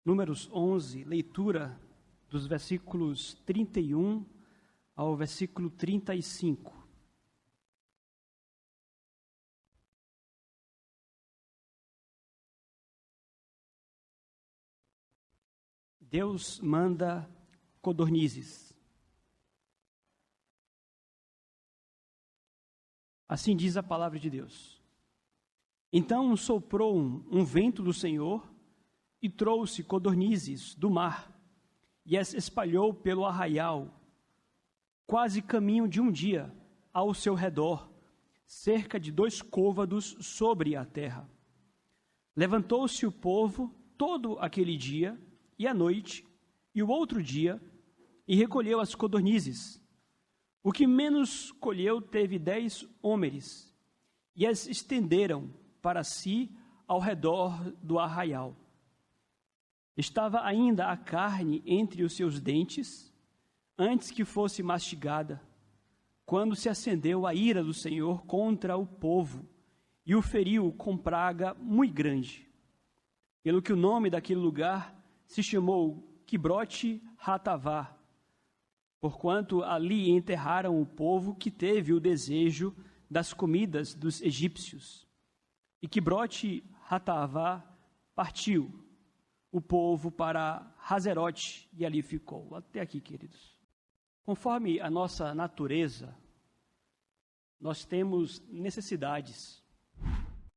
Números 11, leitura dos versículos 31 ao versículo 35. Deus manda codornizes. Assim diz a palavra de Deus. Então soprou um vento do Senhor e trouxe codornizes do mar e as espalhou pelo arraial, quase caminho de um dia, ao seu redor, cerca de 2 côvados sobre a terra. Levantou-se o povo todo aquele dia e à noite, e o outro dia, e recolheu as codornizes. O que menos colheu teve 10 homeres, e as estenderam para si ao redor do arraial. Estava ainda a carne entre os seus dentes, antes que fosse mastigada, quando se acendeu a ira do Senhor contra o povo, e o feriu com praga muito grande. Pelo que o nome daquele lugar se chamou Quibrote Hatavá, porquanto ali enterraram o povo que teve o desejo das comidas dos egípcios. E Quibrote Hatavá partiu o povo para Hazerote e ali ficou. Até aqui, queridos. Conforme a nossa natureza, nós temos necessidades,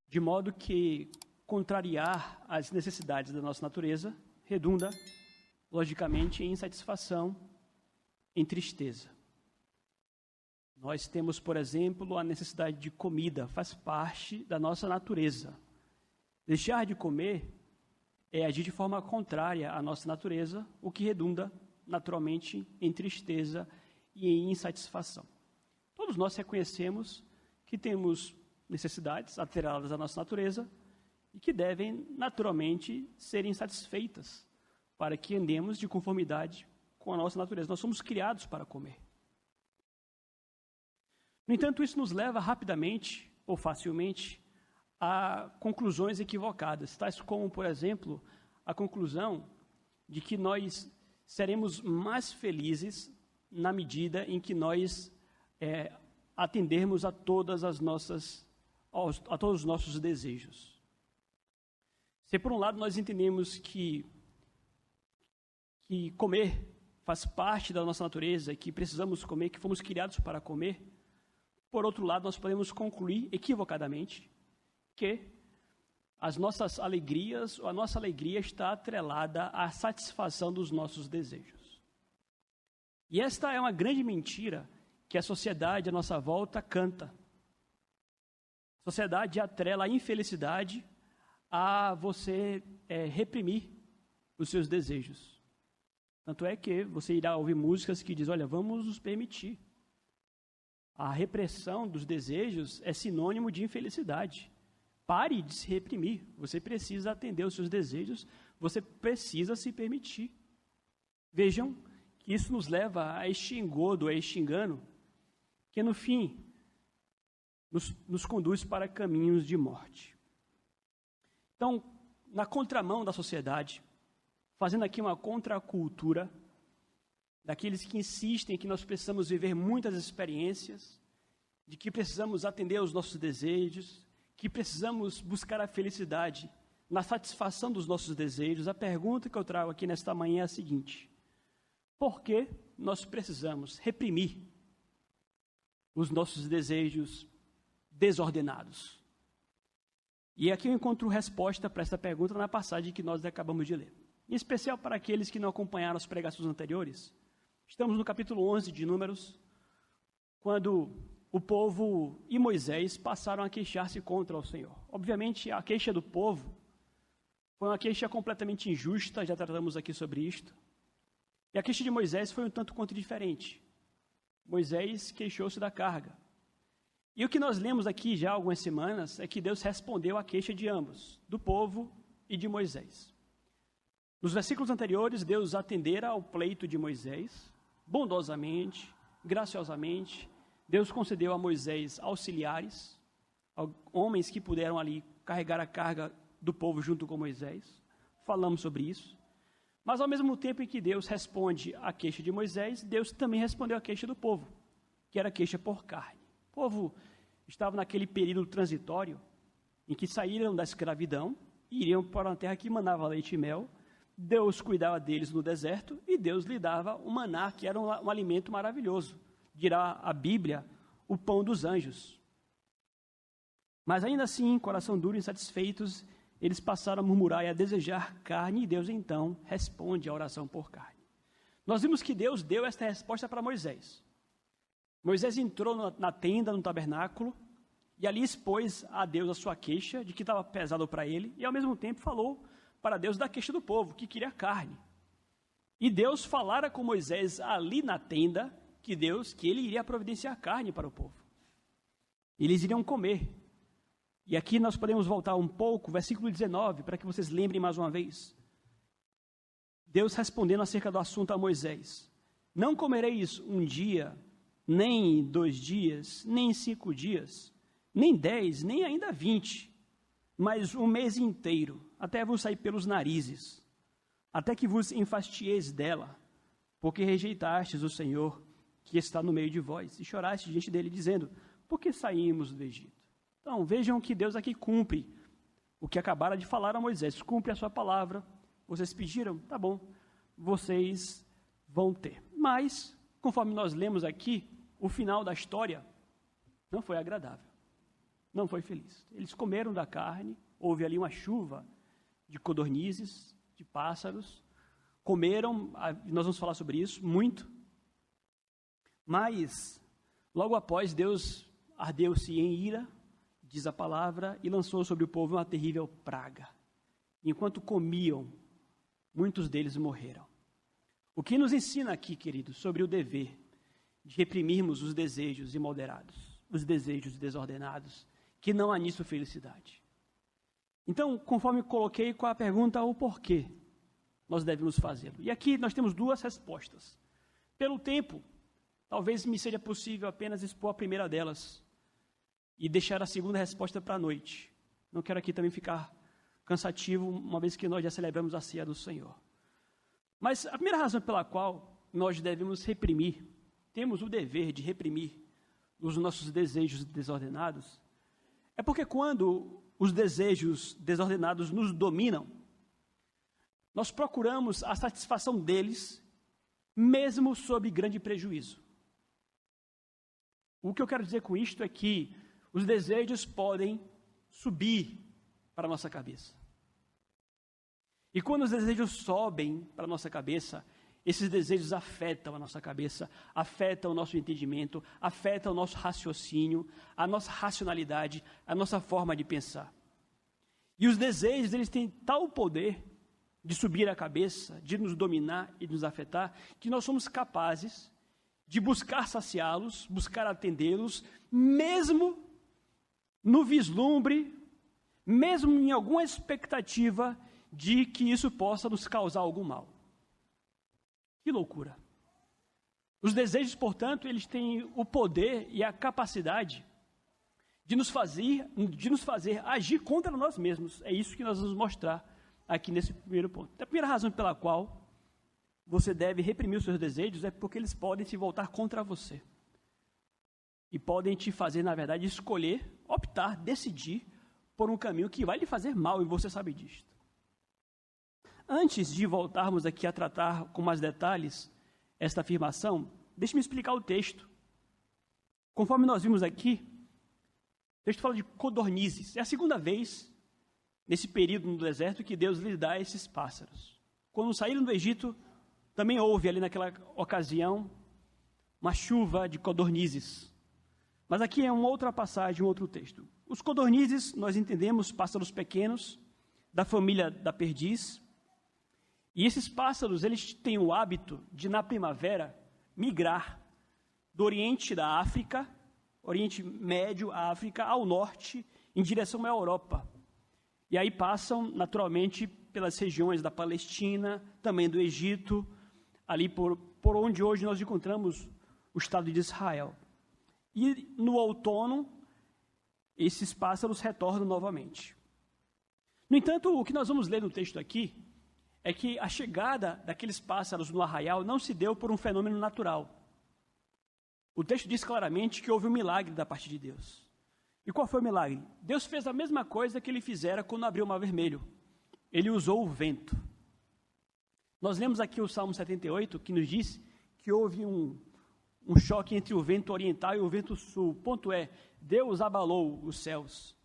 de modo que contrariar as necessidades da nossa natureza redunda, logicamente, em insatisfação, em tristeza. Nós temos, por exemplo, a necessidade de comida, faz parte da nossa natureza. Deixar de comer é agir de forma contrária à nossa natureza, o que redunda, naturalmente, em tristeza e em insatisfação. Todos nós reconhecemos que temos necessidades atreladas à nossa natureza e que devem, naturalmente, serem satisfeitas para que andemos de conformidade com a nossa natureza. Nós somos criados para comer. No entanto, isso nos leva rapidamente ou facilmente a conclusões equivocadas, tais como, por exemplo, a conclusão de que nós seremos mais felizes na medida em que nós atendermos a todos os nossos desejos. Se por um lado nós entendemos que comer faz parte da nossa natureza, que precisamos comer, que fomos criados para comer, por outro lado nós podemos concluir equivocadamente que as nossas alegrias, ou a nossa alegria está atrelada à satisfação dos nossos desejos. E esta é uma grande mentira que a sociedade à nossa volta canta. A sociedade atrela a infelicidade a você reprimir os seus desejos. Tanto é que você irá ouvir músicas que dizem, olha, vamos nos permitir. A repressão dos desejos é sinônimo de infelicidade. Pare de se reprimir. Você precisa atender os seus desejos, você precisa se permitir. Vejam que isso nos leva a este engodo, a este engano, que no fim nos conduz para caminhos de morte. Então, na contramão da sociedade, fazendo aqui uma contracultura, daqueles que insistem que nós precisamos viver muitas experiências, de que precisamos atender aos nossos desejos, que precisamos buscar a felicidade na satisfação dos nossos desejos, a pergunta que eu trago aqui nesta manhã é a seguinte: por que nós precisamos reprimir os nossos desejos desordenados? E aqui eu encontro resposta para essa pergunta na passagem que nós acabamos de ler. Em especial para aqueles que não acompanharam as pregações anteriores, estamos no capítulo 11 de Números, quando o povo e Moisés passaram a queixar-se contra o Senhor. Obviamente, a queixa do povo foi uma queixa completamente injusta, já tratamos aqui sobre isto. E a queixa de Moisés foi um tanto quanto diferente. Moisés queixou-se da carga. E o que nós lemos aqui já há algumas semanas é que Deus respondeu à queixa de ambos, do povo e de Moisés. Nos versículos anteriores, Deus atendera ao pleito de Moisés, bondosamente, graciosamente. Deus concedeu a Moisés auxiliares, homens que puderam ali carregar a carga do povo junto com Moisés. Falamos sobre isso. Mas, ao mesmo tempo em que Deus responde à queixa de Moisés, Deus também respondeu à queixa do povo, que era a queixa por carne. O povo estava naquele período transitório em que saíram da escravidão e iriam para uma terra que manava leite e mel. Deus cuidava deles no deserto e Deus lhe dava o maná, que era um alimento maravilhoso. Dirá a Bíblia, o pão dos anjos. Mas ainda assim, coração duro e insatisfeitos, eles passaram a murmurar e a desejar carne, e Deus então responde à oração por carne. Nós vimos que Deus deu esta resposta para Moisés. Moisés entrou na tenda, no tabernáculo, e ali expôs a Deus a sua queixa, de que estava pesado para ele, e ao mesmo tempo falou para Deus da queixa do povo, que queria carne. E Deus falara com Moisés ali na tenda, que ele iria providenciar carne para o povo. Eles iriam comer. E aqui nós podemos voltar um pouco, versículo 19, para que vocês lembrem mais uma vez. Deus respondendo acerca do assunto a Moisés: não comereis um dia, nem 2 dias, nem 5 dias, nem 10, nem ainda 20, mas um mês inteiro, até vos sair pelos narizes, até que vos enfastieis dela, porque rejeitastes o Senhor que está no meio de vós, e choraste diante dele, dizendo: por que saímos do Egito? Então, vejam que Deus aqui cumpre o que acabara de falar a Moisés, cumpre a sua palavra. Vocês pediram? Tá bom, vocês vão ter. Mas, conforme nós lemos aqui, o final da história não foi agradável, não foi feliz. Eles comeram da carne, houve ali uma chuva de codornizes, de pássaros, comeram, nós vamos falar sobre isso, muito. Mas, logo após, Deus ardeu-se em ira, diz a palavra, e lançou sobre o povo uma terrível praga. Enquanto comiam, muitos deles morreram. O que nos ensina aqui, queridos, sobre o dever de reprimirmos os desejos imoderados, os desejos desordenados, que não há nisso felicidade. Então, conforme coloquei com a pergunta, o porquê nós devemos fazê-lo. E aqui nós temos 2 respostas. Pelo tempo, talvez me seja possível apenas expor a primeira delas e deixar a segunda resposta para a noite. Não quero aqui também ficar cansativo, uma vez que nós já celebramos a ceia do Senhor. Mas a primeira razão pela qual nós devemos reprimir, temos o dever de reprimir os nossos desejos desordenados, é porque quando os desejos desordenados nos dominam, nós procuramos a satisfação deles, mesmo sob grande prejuízo. O que eu quero dizer com isto é que os desejos podem subir para a nossa cabeça. E quando os desejos sobem para a nossa cabeça, esses desejos afetam a nossa cabeça, afetam o nosso entendimento, afetam o nosso raciocínio, a nossa racionalidade, a nossa forma de pensar. E os desejos, eles têm tal poder de subir a cabeça, de nos dominar e nos afetar, que nós somos capazes de buscar saciá-los, buscar atendê-los, mesmo no vislumbre, mesmo em alguma expectativa de que isso possa nos causar algum mal. Que loucura! Os desejos, portanto, eles têm o poder e a capacidade de nos fazer agir contra nós mesmos. É isso que nós vamos mostrar aqui nesse primeiro ponto. A primeira razão pela qual você deve reprimir os seus desejos é porque eles podem se voltar contra você. E podem te fazer, na verdade, escolher, optar, decidir por um caminho que vai lhe fazer mal, e você sabe disto. Antes de voltarmos aqui a tratar com mais detalhes esta afirmação, deixe-me explicar o texto. Conforme nós vimos aqui, o texto fala de codornizes. É a segunda vez, nesse período no deserto, que Deus lhe dá esses pássaros. Quando saíram do Egito, também houve ali naquela ocasião uma chuva de codornizes. Mas aqui é uma outra passagem, um outro texto. Os codornizes, nós entendemos, pássaros pequenos, da família da perdiz. E esses pássaros, eles têm o hábito de, na primavera, migrar do Oriente da África, Oriente Médio, África, ao norte, em direção à Europa. E aí passam, naturalmente, pelas regiões da Palestina, também do Egito, ali por onde hoje nós encontramos o Estado de Israel. E no outono, esses pássaros retornam novamente. No entanto, o que nós vamos ler no texto aqui é que a chegada daqueles pássaros no arraial não se deu por um fenômeno natural. O texto diz claramente que houve um milagre da parte de Deus. E qual foi o milagre? Deus fez a mesma coisa que ele fizera quando abriu o Mar Vermelho. Ele usou o vento. Nós lemos aqui o Salmo 78, que nos diz que houve um choque entre o vento oriental e o vento sul. O ponto é, Deus abalou os céus,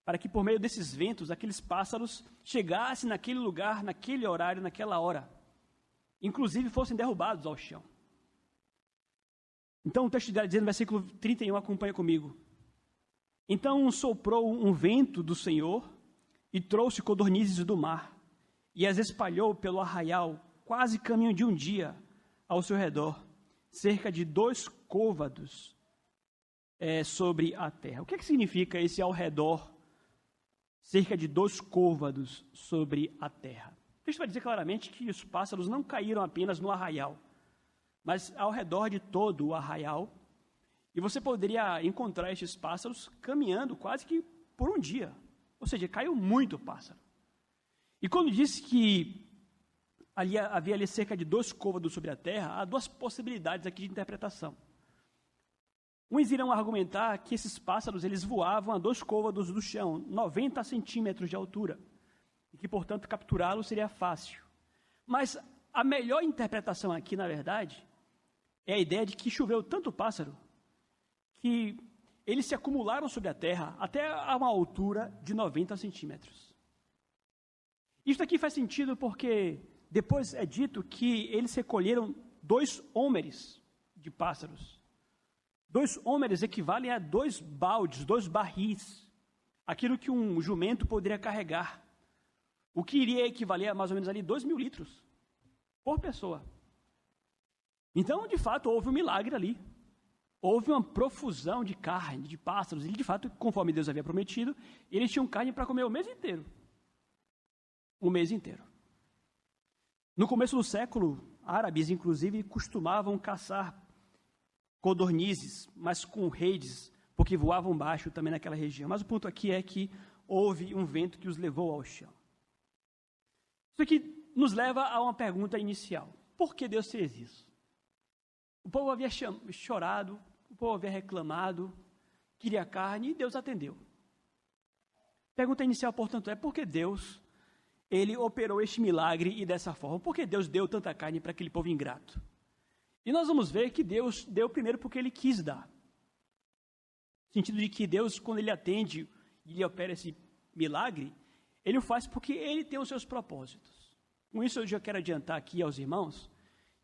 para que por meio desses ventos, aqueles pássaros chegassem naquele lugar, naquele horário, naquela hora. Inclusive fossem derrubados ao chão. Então o texto diz no versículo 31, acompanha comigo. Então soprou um vento do Senhor e trouxe codornizes do mar, e as espalhou pelo arraial, quase caminho de um dia, ao seu redor, cerca de 2 côvados sobre a terra. O que significa esse ao redor, cerca de 2 côvados sobre a terra? O texto vai dizer claramente que os pássaros não caíram apenas no arraial, mas ao redor de todo o arraial, e você poderia encontrar estes pássaros caminhando quase que por um dia, ou seja, caiu muito pássaro. E quando disse que havia ali cerca de 2 côvados sobre a terra, há 2 possibilidades aqui de interpretação. Uns irão argumentar que esses pássaros eles voavam a 2 côvados do chão, 90 centímetros de altura, e que, portanto, capturá-los seria fácil. Mas a melhor interpretação aqui, na verdade, é a ideia de que choveu tanto pássaro que eles se acumularam sobre a terra até a uma altura de 90 centímetros. Isso aqui faz sentido porque depois é dito que eles recolheram 2 hômeres de pássaros. 2 hômeres equivalem a 2 baldes, 2 barris, aquilo que um jumento poderia carregar, o que iria equivaler a mais ou menos ali 2.000 litros por pessoa. Então, de fato, houve um milagre ali. Houve uma profusão de carne, de pássaros, e de fato, conforme Deus havia prometido, eles tinham carne para comer o mês inteiro. O mês inteiro. No começo do século, árabes, inclusive, costumavam caçar codornizes, mas com redes, porque voavam baixo também naquela região. Mas o ponto aqui é que houve um vento que os levou ao chão. Isso aqui nos leva a uma pergunta inicial. Por que Deus fez isso? O povo havia chorado, o povo havia reclamado, queria carne, e Deus atendeu. Pergunta inicial, portanto, é por que Deus ele operou este milagre e dessa forma? Por que Deus deu tanta carne para aquele povo ingrato? E nós vamos ver que Deus deu primeiro porque Ele quis dar. No sentido de que Deus, quando Ele atende e Ele opera esse milagre, Ele o faz porque Ele tem os seus propósitos. Com isso eu já quero adiantar aqui aos irmãos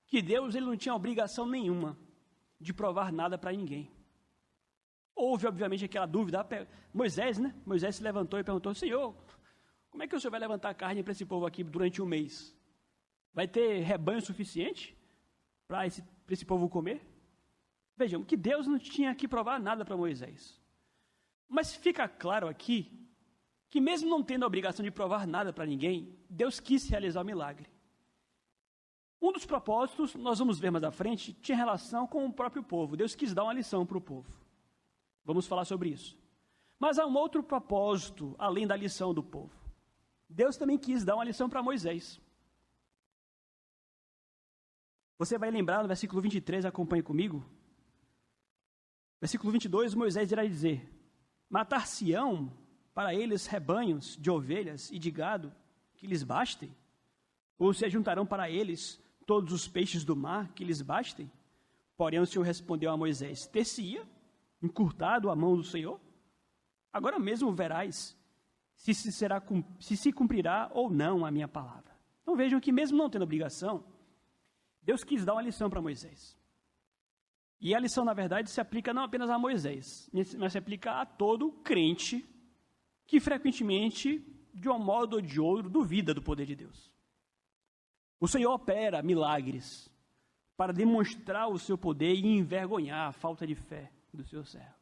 que Deus ele não tinha obrigação nenhuma de provar nada para ninguém. Houve, obviamente, aquela dúvida. Moisés se levantou e perguntou: Senhor, como é que o Senhor vai levantar carne para esse povo aqui durante um mês? Vai ter rebanho suficiente para esse povo comer? Vejam, que Deus não tinha que provar nada para Moisés. Mas fica claro aqui que mesmo não tendo a obrigação de provar nada para ninguém, Deus quis realizar o milagre. Um dos propósitos, nós vamos ver mais à frente, tinha relação com o próprio povo. Deus quis dar uma lição para o povo. Vamos falar sobre isso. Mas há um outro propósito, além da lição do povo. Deus também quis dar uma lição para Moisés. Você vai lembrar no versículo 23, acompanhe comigo. Versículo 22, Moisés irá dizer: matar-se-ão para eles rebanhos de ovelhas e de gado que lhes bastem? Ou se ajuntarão para eles todos os peixes do mar que lhes bastem? Porém o Senhor respondeu a Moisés: ter-se-ia encurtado a mão do Senhor? Agora mesmo verás se se cumprirá ou não a minha palavra. Então vejam que mesmo não tendo obrigação, Deus quis dar uma lição para Moisés. E a lição, na verdade, se aplica não apenas a Moisés, mas se aplica a todo crente que frequentemente, de um modo ou de outro, duvida do poder de Deus. O Senhor opera milagres para demonstrar o seu poder e envergonhar a falta de fé dos seus servos.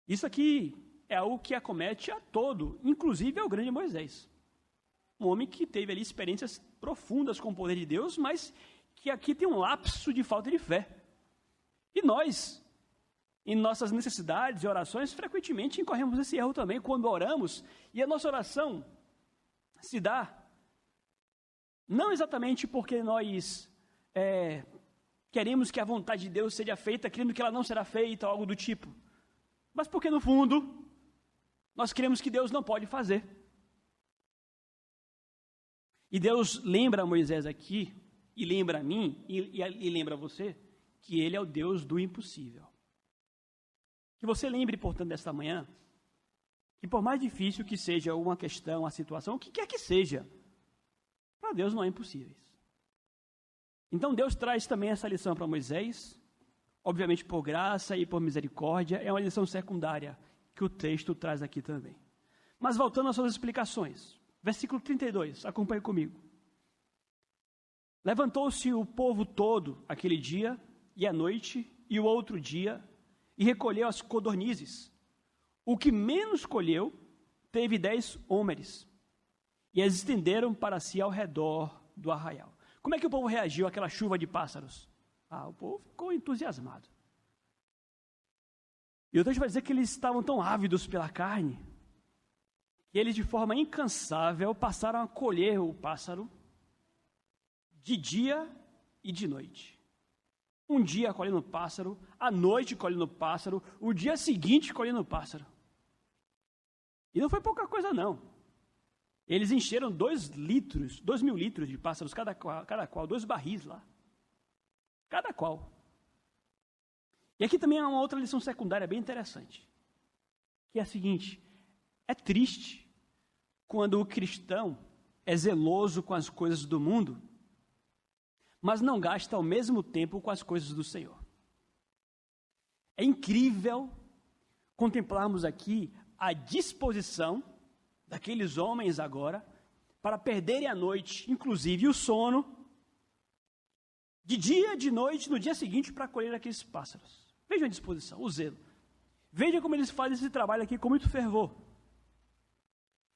Isso aqui é algo que acomete a todo, inclusive ao grande Moisés. Um homem que teve ali experiências profundas com o poder de Deus, mas que aqui tem um lapso de falta de fé. E nós, em nossas necessidades e orações, frequentemente incorremos esse erro também, quando oramos, e a nossa oração se dá Não exatamente porque nós queremos que a vontade de Deus seja feita, crendo que ela não será feita, ou algo do tipo. Mas porque, no fundo, nós cremos que Deus não pode fazer. E Deus lembra a Moisés aqui, e lembra a mim, e lembra a você, que Ele é o Deus do impossível. Que você lembre, portanto, desta manhã, que por mais difícil que seja uma questão, uma situação, o que quer que seja, para Deus não é impossível. Então Deus traz também essa lição para Moisés, obviamente por graça e por misericórdia, é uma lição secundária que o texto traz aqui também. Mas voltando às suas explicações, versículo 32, acompanhe comigo. Levantou-se o povo todo aquele dia e à noite e o outro dia e recolheu as codornizes. O que menos colheu teve 10 homeres e as estenderam para si ao redor do arraial. Como é que o povo reagiu àquela chuva de pássaros? O povo ficou entusiasmado. E o texto vai dizer que eles estavam tão ávidos pela carne, que eles de forma incansável passaram a colher o pássaro de dia e de noite. Um dia colhendo pássaro, à noite colhendo pássaro, o dia seguinte colhendo pássaro. E não foi pouca coisa não. Eles encheram 2.000 litros de pássaros, cada qual, 2 barris lá. Cada qual. E aqui também há uma outra lição secundária bem interessante, que é a seguinte: é triste quando o cristão é zeloso com as coisas do mundo, mas não gasta ao mesmo tempo com as coisas do Senhor. É incrível contemplarmos aqui a disposição daqueles homens agora para perderem a noite, inclusive o sono, de dia, de noite, no dia seguinte, para colher aqueles pássaros. Vejam a disposição, o zelo. Vejam como eles fazem esse trabalho aqui com muito fervor.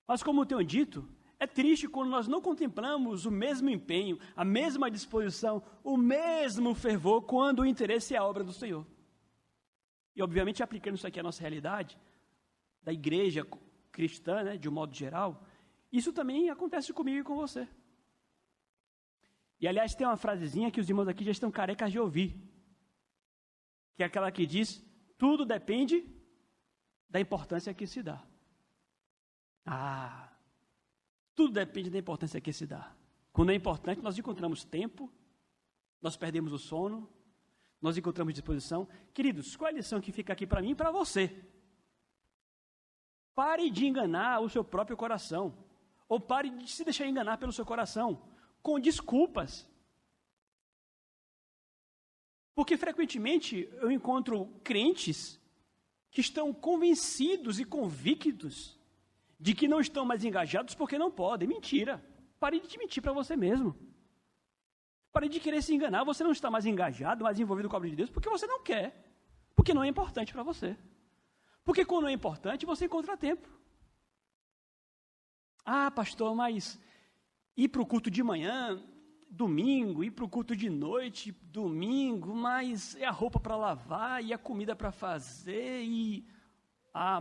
Mas como eu tenho dito, é triste quando nós não contemplamos o mesmo empenho, a mesma disposição, o mesmo fervor, quando o interesse é a obra do Senhor. E obviamente aplicando isso aqui à nossa realidade, da igreja cristã, né, de um modo geral, isso também acontece comigo e com você. E aliás tem uma frasezinha que os irmãos aqui já estão carecas de ouvir, que é aquela que diz: tudo depende da importância que se dá. Tudo depende da importância que se dá. Quando é importante, nós encontramos tempo, nós perdemos o sono, nós encontramos disposição. Queridos, qual é a lição que fica aqui para mim e para você? Pare de enganar o seu próprio coração, ou pare de se deixar enganar pelo seu coração, com desculpas. Porque frequentemente eu encontro crentes que estão convencidos e convictos de que não estão mais engajados porque não podem. Mentira. Pare de mentir para você mesmo. Pare de querer se enganar. Você não está mais engajado, mais envolvido com a obra de Deus porque você não quer. Porque não é importante para você. Porque quando é importante, você encontra tempo. Pastor, mas ir para o culto de manhã, domingo, ir para o culto de noite, domingo, mas é a roupa para lavar e a comida para fazer e...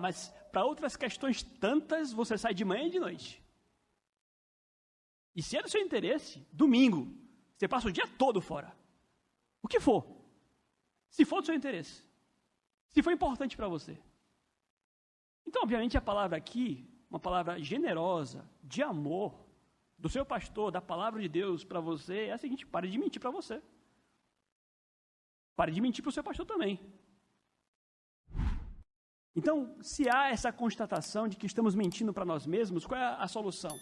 mas para outras questões tantas, você sai de manhã e de noite. E se é do seu interesse, domingo, você passa o dia todo fora. O que for. Se for do seu interesse. Se for importante para você. Então, obviamente, a palavra aqui, uma palavra generosa, de amor, do seu pastor, da palavra de Deus para você, é a seguinte: pare de mentir para você. Pare de mentir para o seu pastor também. Então, se há essa constatação de que estamos mentindo para nós mesmos, qual é a solução?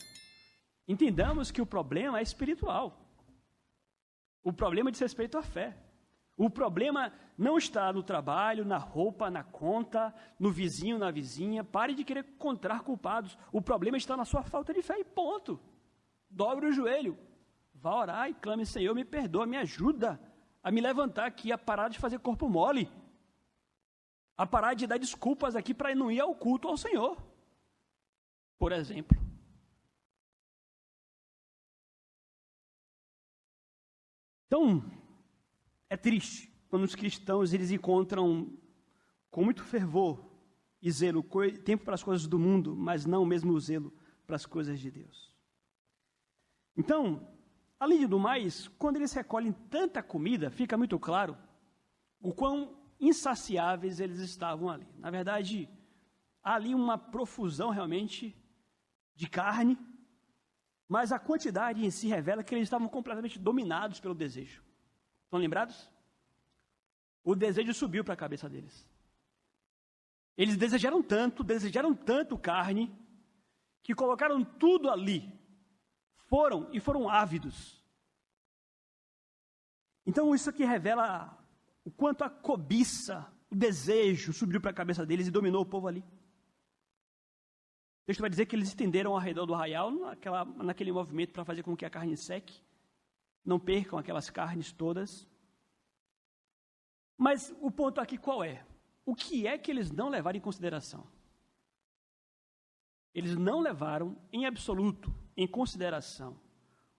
Entendamos que o problema é espiritual. O problema diz respeito à fé. O problema não está no trabalho, na roupa, na conta, no vizinho, na vizinha. Pare de querer encontrar culpados. O problema está na sua falta de fé e ponto. Dobre o joelho. Vá orar e clame: Senhor, me perdoa, me ajuda a me levantar aqui, a parar de fazer corpo mole. A parar de dar desculpas aqui para não ir ao culto ao Senhor. Por exemplo. Então, é triste quando os cristãos eles encontram com muito fervor e zelo tempo para as coisas do mundo, mas não o mesmo zelo para as coisas de Deus. Então, além do mais, quando eles recolhem tanta comida, fica muito claro o quão insaciáveis eles estavam ali. Na verdade, há ali uma profusão realmente de carne, mas a quantidade em si revela que eles estavam completamente dominados pelo desejo. Estão lembrados? O desejo subiu para a cabeça deles. Eles desejaram tanto carne, que colocaram tudo ali. Foram ávidos. Então isso aqui revela o quanto a cobiça, o desejo subiu para a cabeça deles e dominou o povo ali. O texto vai dizer que eles estenderam ao redor do arraial naquele movimento para fazer com que a carne seque, não percam aquelas carnes todas. Mas o ponto aqui qual é? O que é que eles não levaram em consideração? Eles não levaram em absoluto em consideração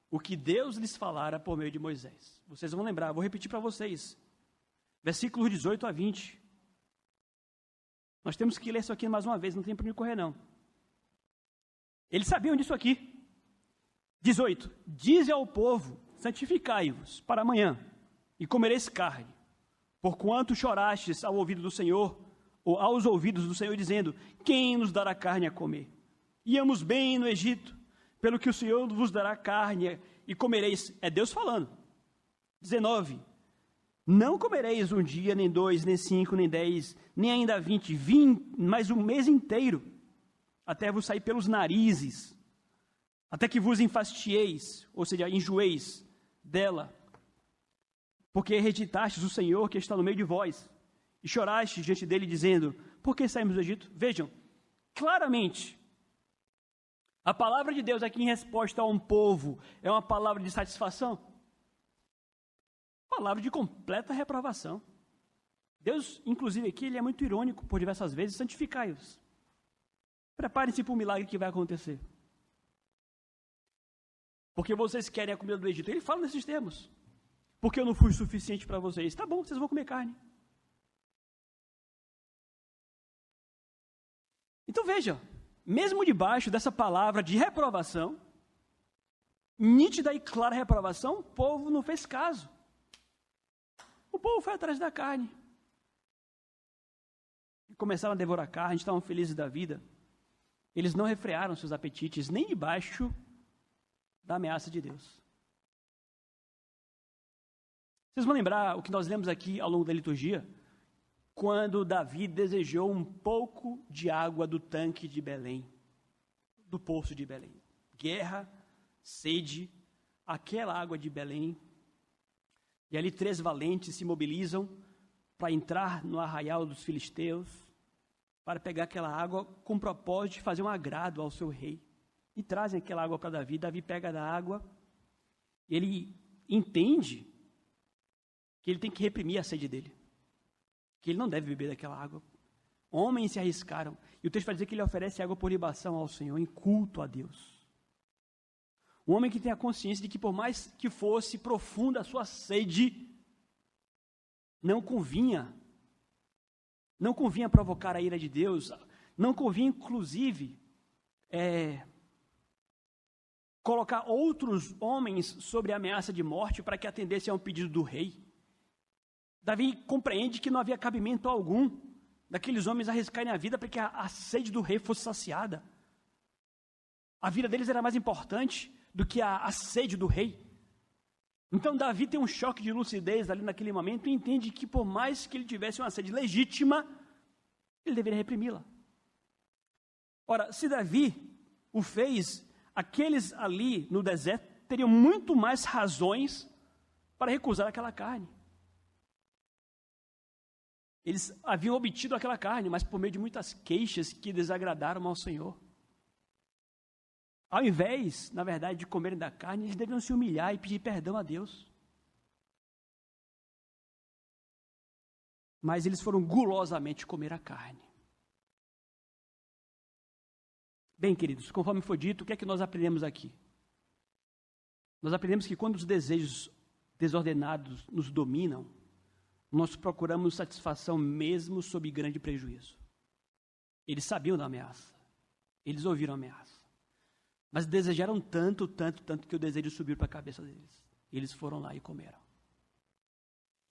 o que Deus lhes falara por meio de Moisés. Vocês vão lembrar, vou repetir para vocês. Versículos 18 a 20. Nós temos que ler isso aqui mais uma vez, não tem para onde correr não. Eles sabiam disso aqui. 18. Dize ao povo, santificai-vos para amanhã, e comereis carne, porquanto chorastes ao ouvido do Senhor, ou aos ouvidos do Senhor, dizendo, quem nos dará carne a comer? Íamos bem no Egito, pelo que o Senhor vos dará carne, e comereis. É Deus falando. 19. Não comereis um dia, nem 2, nem 5, nem 10, nem ainda 20, mas um mês inteiro, até vos sair pelos narizes, até que vos enfastieis, ou seja, enjoeis dela, porque rejeitastes o Senhor que está no meio de vós, e chorastes diante dele, dizendo, por que saímos do Egito? Vejam, claramente, a palavra de Deus aqui em resposta a um povo é uma palavra de satisfação? Palavra de completa reprovação. Deus, inclusive aqui, ele é muito irônico por diversas vezes, santificai-os. Preparem-se para o milagre que vai acontecer. Porque vocês querem a comida do Egito. Ele fala nesses termos. Porque eu não fui suficiente para vocês. Tá bom, vocês vão comer carne. Então veja, mesmo debaixo dessa palavra de reprovação, nítida e clara reprovação, o povo não fez caso. O povo foi atrás da carne. E começaram a devorar carne, estavam felizes da vida. Eles não refrearam seus apetites nem debaixo da ameaça de Deus. Vocês vão lembrar o que nós lemos aqui ao longo da liturgia? Quando Davi desejou um pouco de água do tanque de Belém, do poço de Belém. Guerra, sede, aquela água de Belém. E ali 3 valentes se mobilizam para entrar no arraial dos filisteus, para pegar aquela água com o propósito de fazer um agrado ao seu rei. E trazem aquela água para Davi. Davi pega da água, ele entende que ele tem que reprimir a sede dele, que ele não deve beber daquela água. Homens se arriscaram, e o texto vai dizer que ele oferece água por libação ao Senhor, em culto a Deus. Um homem que tem a consciência de que por mais que fosse profunda a sua sede, não convinha provocar a ira de Deus, não convinha inclusive colocar outros homens sobre a ameaça de morte para que atendessem a um pedido do rei. Davi compreende que não havia cabimento algum daqueles homens arriscarem a vida para que a sede do rei fosse saciada. A vida deles era mais importante do que a sede do rei. Então Davi tem um choque de lucidez ali naquele momento e entende que por mais que ele tivesse uma sede legítima, ele deveria reprimi-la. Ora, se Davi o fez, aqueles ali no deserto teriam muito mais razões para recusar aquela carne. Eles haviam obtido aquela carne, mas por meio de muitas queixas que desagradaram ao Senhor. Ao invés, na verdade, de comerem da carne, eles deveriam se humilhar e pedir perdão a Deus. Mas eles foram gulosamente comer a carne. Bem, queridos, conforme foi dito, o que é que nós aprendemos aqui? Nós aprendemos que quando os desejos desordenados nos dominam, nós procuramos satisfação mesmo sob grande prejuízo. Eles sabiam da ameaça. Eles ouviram a ameaça. Mas desejaram tanto, tanto, tanto, que o desejo subiu para a cabeça deles. E eles foram lá e comeram.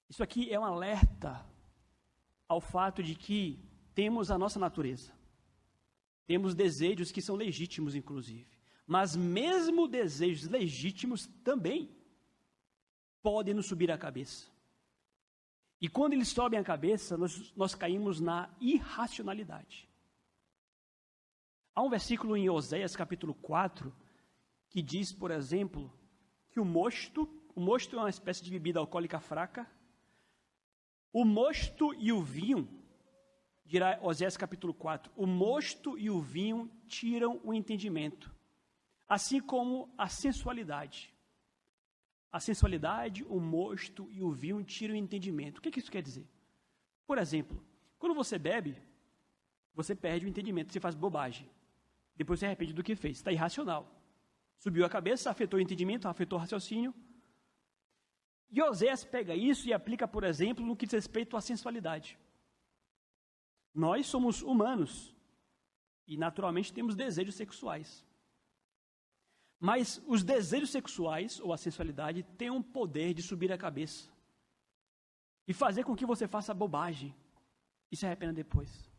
Isso aqui é um alerta ao fato de que temos a nossa natureza. Temos desejos que são legítimos, inclusive. Mas mesmo desejos legítimos também podem nos subir à cabeça. E quando eles sobem a cabeça, nós caímos na irracionalidade. Há um versículo em Oséias, capítulo 4, que diz, por exemplo, que o mosto é uma espécie de bebida alcoólica fraca. O mosto e o vinho, dirá Oséias capítulo 4, o mosto e o vinho tiram o entendimento, assim como a sensualidade. A sensualidade, o mosto e o vinho tiram o entendimento. O que isso quer dizer? Por exemplo, quando você bebe, você perde o entendimento, você faz bobagem. Depois você arrepende do que fez, está irracional. Subiu a cabeça, afetou o entendimento, afetou o raciocínio. E Oséias pega isso e aplica, por exemplo, no que diz respeito à sensualidade. Nós somos humanos e naturalmente temos desejos sexuais. Mas os desejos sexuais, ou a sensualidade, têm um poder de subir a cabeça e fazer com que você faça bobagem e se arrependa depois.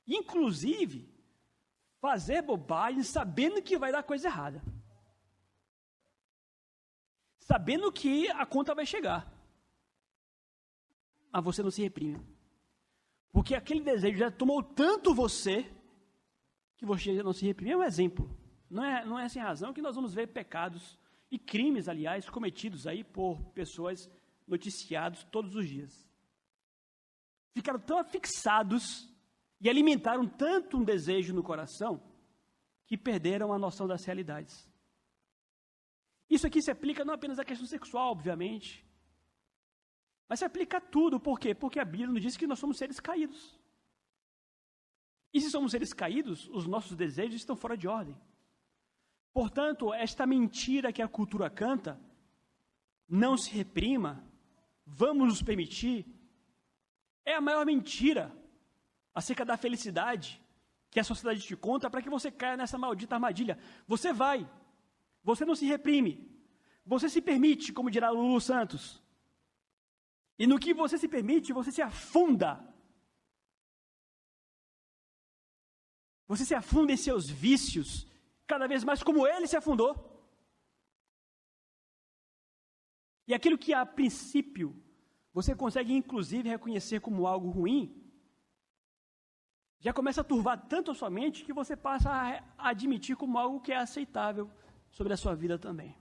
Inclusive, fazer bobagem sabendo que vai dar coisa errada. Sabendo que a conta vai chegar. Mas você não se reprime. Porque aquele desejo já tomou tanto você que você não se reprime. É um exemplo. Não é sem razão que nós vamos ver pecados e crimes, aliás, cometidos aí por pessoas noticiados todos os dias. Ficaram tão afixados e alimentaram tanto um desejo no coração que perderam a noção das realidades. Isso aqui se aplica não apenas à questão sexual, obviamente, mas se aplica a tudo. Por quê? Porque a Bíblia nos diz que nós somos seres caídos. E se somos seres caídos, os nossos desejos estão fora de ordem. Portanto, esta mentira que a cultura canta, não se reprima, vamos nos permitir, é a maior mentira acerca da felicidade que a sociedade te conta para que você caia nessa maldita armadilha. Você vai, você não se reprime, você se permite, como dirá Lulu Santos. E no que você se permite, você se afunda. Você se afunda em seus vícios, cada vez mais como ele se afundou. E aquilo que a princípio você consegue inclusive reconhecer como algo ruim, já começa a turvar tanto a sua mente que você passa a admitir como algo que é aceitável sobre a sua vida também.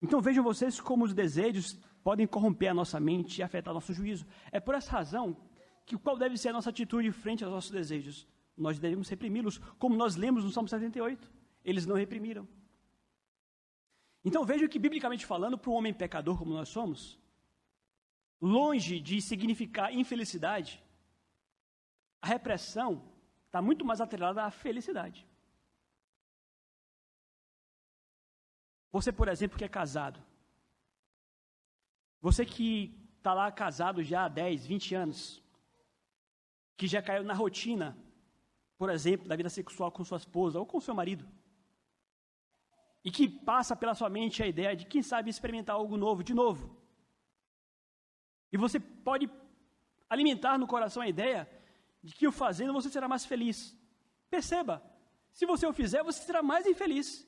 Então vejam vocês como os desejos podem corromper a nossa mente e afetar nosso juízo. É por essa razão que qual deve ser a nossa atitude frente aos nossos desejos? Nós devemos reprimi-los, como nós lemos no Salmo 78. Eles não reprimiram. Então vejam que, biblicamente falando, para um homem pecador como nós somos, longe de significar infelicidade, a repressão está muito mais atrelada à felicidade. Você, por exemplo, que é casado. Você que está lá casado já há 10, 20 anos, que já caiu na rotina, por exemplo, da vida sexual com sua esposa ou com seu marido, e que passa pela sua mente a ideia de, quem sabe, experimentar algo novo, de novo. E você pode alimentar no coração a ideia de que o fazendo você será mais feliz. Perceba, se você o fizer, você será mais infeliz.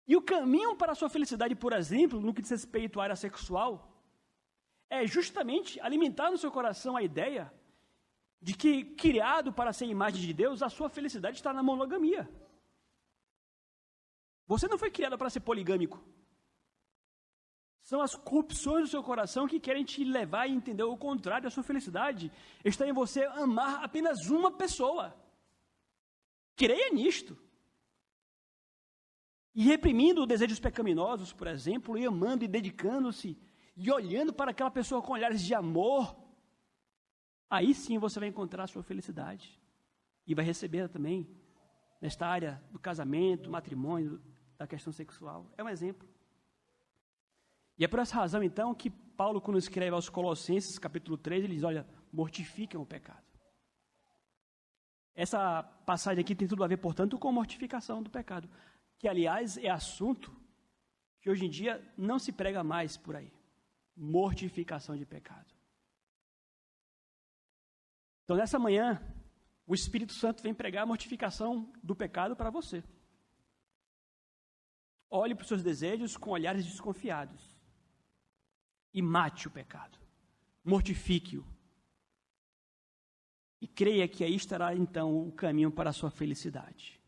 E o caminho para a sua felicidade, por exemplo, no que diz respeito à área sexual, é justamente alimentar no seu coração a ideia de que, criado para ser a imagem de Deus, a sua felicidade está na monogamia. Você não foi criado para ser poligâmico. São as corrupções do seu coração que querem te levar a entender o contrário. A sua felicidade está em você amar apenas uma pessoa. Creia nisto. E reprimindo desejos pecaminosos, por exemplo, e amando e dedicando-se, e olhando para aquela pessoa com olhares de amor, aí sim você vai encontrar a sua felicidade. E vai receber também, nesta área do casamento, do matrimônio, da questão sexual. É um exemplo. E é por essa razão, então, que Paulo, quando escreve aos Colossenses, capítulo 3, ele diz, olha, mortifiquem o pecado. Essa passagem aqui tem tudo a ver, portanto, com mortificação do pecado, que, aliás, é assunto que hoje em dia não se prega mais por aí. Mortificação de pecado. Então, nessa manhã, o Espírito Santo vem pregar a mortificação do pecado para você. Olhe para os seus desejos com olhares desconfiados e mate o pecado. Mortifique-o. E creia que aí estará, então, o caminho para a sua felicidade.